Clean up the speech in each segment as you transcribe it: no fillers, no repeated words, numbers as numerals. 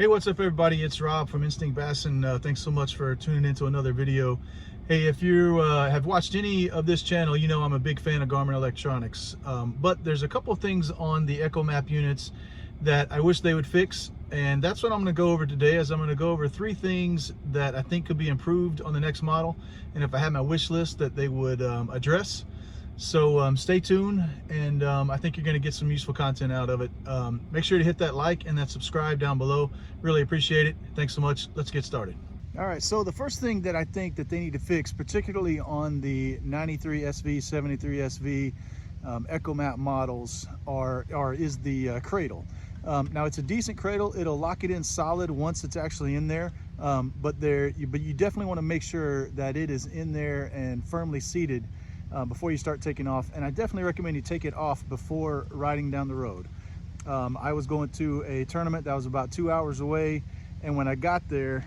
Hey, what's up everybody? It's Rob from Instinct Bassin. Thanks so much for tuning into another video. Hey, if you have watched any of this channel, you know I'm a big fan of Garmin electronics. But there's a couple things on the Echomap units that I wish they would fix. And that's what I'm going to go over today, as I'm going to go over 3 things that I think could be improved on the next model. And if I had my wish list, that they would address. So stay tuned, and I think you're going to get some useful content out of it. Make sure to hit that like and that subscribe down below. Really appreciate it. Thanks so much. Let's get started. All right, so the first thing that I think that they need to fix, particularly on the 93 SV, 73 SV Echomap models, is the cradle. Now it's a decent cradle. It'll lock it in solid once it's actually in there, but you definitely want to make sure that it is in there and firmly seated before you start taking off. And I definitely recommend you take it off before riding down the road. I was going to a tournament that was about 2 hours away, and when I got there,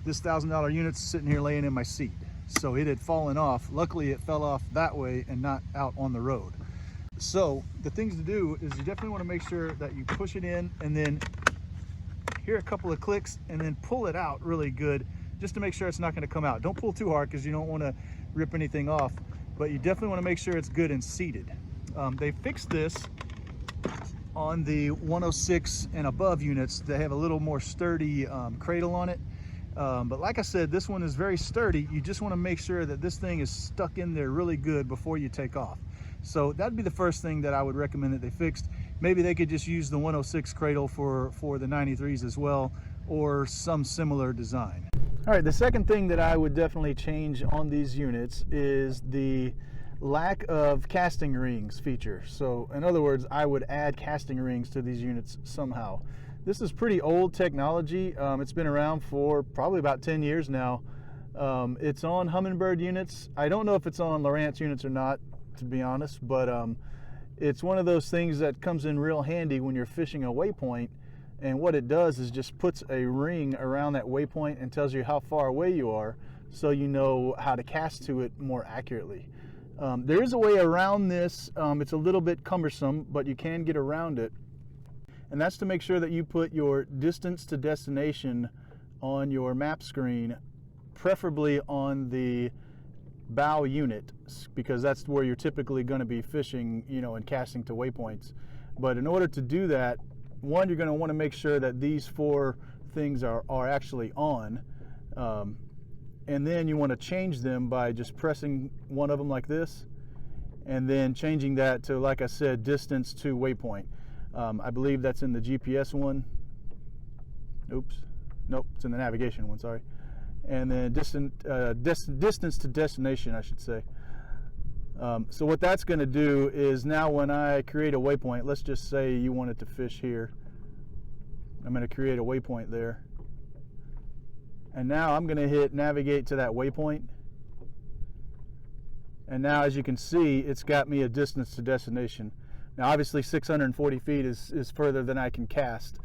this $1,000 unit's sitting here laying in my seat. So it had fallen off. Luckily it fell off that way and not out on the road. So the things to do is you definitely want to make sure that you push it in and then hear a couple of clicks and then pull it out really good, just to make sure it's not going to come out. Don't pull too hard because you don't want to rip anything off, but you definitely want to make sure it's good and seated. They fixed this on the 106 and above units. They have a little more sturdy cradle on it. But like I said, this one is very sturdy. You just want to make sure that this thing is stuck in there really good before you take off. So that'd be the first thing that I would recommend that they fixed. Maybe they could just use the 106 cradle for the 93s as well, or some similar design. All right, the second thing that I would definitely change on these units is the lack of casting rings feature. So in other words, I would add casting rings to these units somehow. This is pretty old technology. It's been around for probably about 10 years now. It's on Humminbird units. I don't know if it's on Lowrance units or not, to be honest, but it's one of those things that comes in real handy when you're fishing a waypoint. And what it does is just puts a ring around that waypoint and tells you how far away you are, so you know how to cast to it more accurately. There is a way around this. It's a little bit cumbersome, but you can get around it. And that's to make sure that you put your distance to destination on your map screen, preferably on the bow unit, because that's where you're typically going to be fishing, you know, and casting to waypoints. But in order to do that, one, you're going to want to make sure that these 4 things are actually on, and then you want to change them by just pressing one of them like this, and then changing that to, like I said, distance to waypoint. I believe that's in the GPS one. Oops, nope, it's in the navigation one, sorry. And then distance to destination, I should say. So what that's going to do is, now when I create a waypoint, let's just say you wanted to fish here. I'm going to create a waypoint there. And now I'm going to hit navigate to that waypoint. And now, as you can see, it's got me a distance to destination. Now obviously 640 feet is further than I can cast.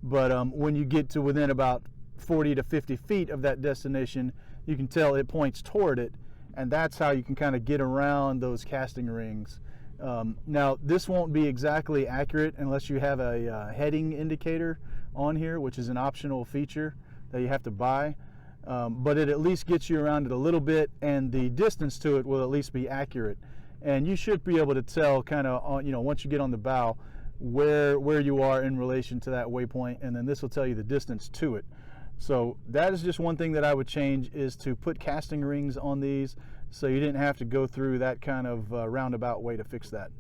But when you get to within about 40 to 50 feet of that destination, you can tell it points toward it. And that's how you can kind of get around those casting rings. Now this won't be exactly accurate unless you have a heading indicator on here, which is an optional feature that you have to buy. But it at least gets you around it a little bit, and the distance to it will at least be accurate. And you should be able to tell kind of, you know, once you get on the bow, where you are in relation to that waypoint, and then this will tell you the distance to it. So that is just one thing that I would change, is to put casting rings on these, so you didn't have to go through that kind of roundabout way to fix that.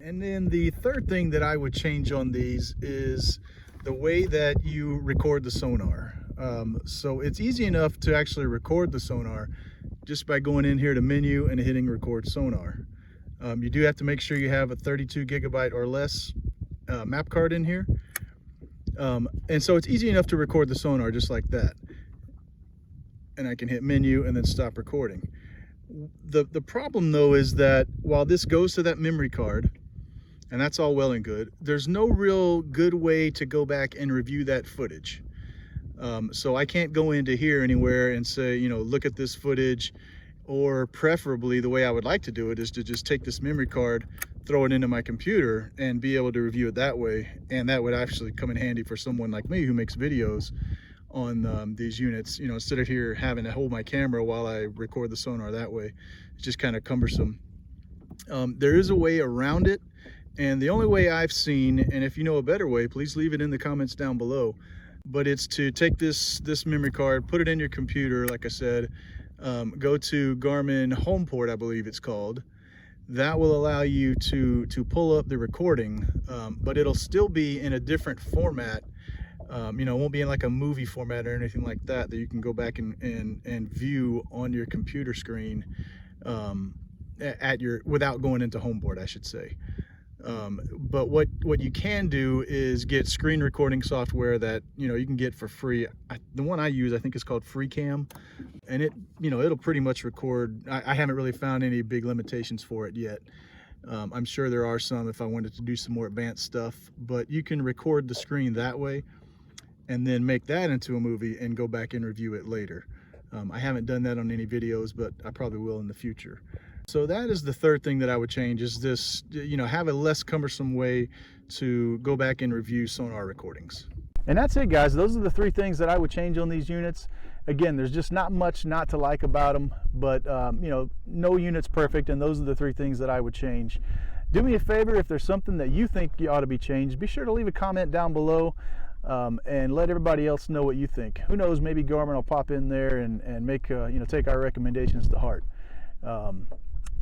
And then the third thing that I would change on these is the way that you record the sonar. So it's easy enough to actually record the sonar just by going in here to menu and hitting record sonar. You do have to make sure you have a 32 gigabyte or less map card in here. And so it's easy enough to record the sonar just like that. And I can hit menu and then stop recording. The problem though is that while this goes to that memory card, and that's all well and good, there's no real good way to go back and review that footage. So I can't go into here anywhere and say, you know, look at this footage, or preferably the way I would like to do it is to just take this memory card, throw it into my computer and be able to review it that way. And that would actually come in handy for someone like me who makes videos on these units. You know, instead of here having to hold my camera while I record the sonar that way, it's just kind of cumbersome. There is a way around it, and the only way I've seen, and if you know a better way, please leave it in the comments down below, but it's to take this memory card, put it in your computer, like I said, go to Garmin home port, I believe it's called. That will allow you to pull up the recording, but it'll still be in a different format. You know, it won't be in like a movie format or anything like that you can go back and view on your computer screen without going into home port, I should say. But what you can do is get screen recording software that, you know, you can get for free. The one I use, I think, is called FreeCam, and it'll pretty much record. I haven't really found any big limitations for it yet. I'm sure there are some if I wanted to do some more advanced stuff, but you can record the screen that way and then make that into a movie and go back and review it later. I haven't done that on any videos, but I probably will in the future. So that is the third thing that I would change, is this, you know, have a less cumbersome way to go back and review sonar recordings. And that's it, guys. Those are the three things that I would change on these units. Again, there's just not much not to like about them, but you know, no unit's perfect, and those are the three things that I would change. Do me a favor, if there's something that you think you ought to be changed, be sure to leave a comment down below. And let everybody else know what you think. Who knows, maybe Garmin will pop in there and make you know, take our recommendations to heart.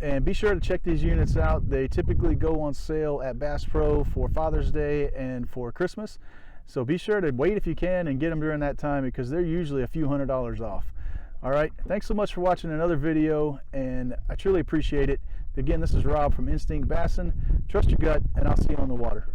And be sure to check these units out. They typically go on sale at Bass Pro for Father's Day and for Christmas, so be sure to wait if you can and get them during that time, because they're usually a few $100s off. All right, thanks so much for watching another video, and I truly appreciate it. Again, this is Rob from Instinct Bassin. Trust your gut, and I'll see you on the water.